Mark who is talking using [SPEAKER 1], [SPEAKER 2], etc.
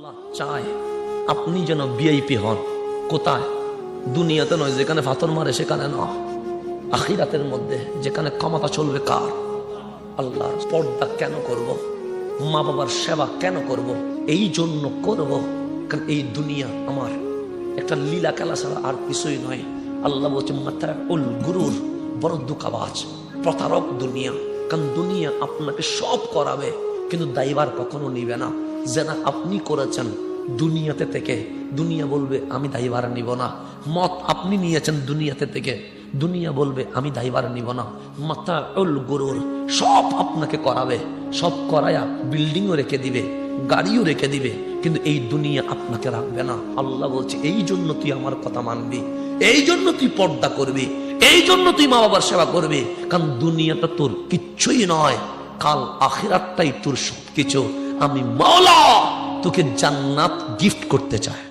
[SPEAKER 1] আল্লাহ চায় আপনি যেন ভিআইপি হন। কোথায়? দুনিয়াতে নয়, যেখানে ফাতর মারে সেখানে নয়, আখিরাতের মধ্যে যেখানে ক্ষমতা চলবে কার? আল্লাহর। পর্দা কেন করব? মা বাবার সেবা কেন করব? এই জন্য করব কারণ এই দুনিয়া আমার একটা লীলা খেলা ছাড়া আর কিছুই নয়। আল্লাহ বলছে মাতাউল গুরুর, বড় দুঃখাবাজ প্রতারক দুনিয়া। কারণ দুনিয়া আপনাকে সব করাবে কিন্তু দায়ভার কখনো নিবে না। যেটা আপনি করেছেন দুনিয়াতে থেকে, দুনিয়া বলবে আমি দায়ভার নিব না। মত আপনি নিয়েছেন দুনিয়াতে থেকে, দুনিয়া বলবে আমি দায়ভার নিব না। মাতাউল গুরুর, সব আপনাকে করাবে, সব করায়া বিল্ডিংও রেখে দিবে, গাড়িও রেখে দিবে, কিন্তু এই দুনিয়া আপনাকে রাখবে না। আল্লাহ বলছে এই জন্য তুই আমার কথা মানবি, এই জন্য তুই পর্দা করবি, এই জন্য তুই মা বাবার সেবা করবি। কারণ দুনিয়াটা তোর কিচ্ছুই নয়, কাল আখিরাতটাই তোর সবকিছু। আমি মাওলা তোকে জান্নাত গিফট করতে চাই।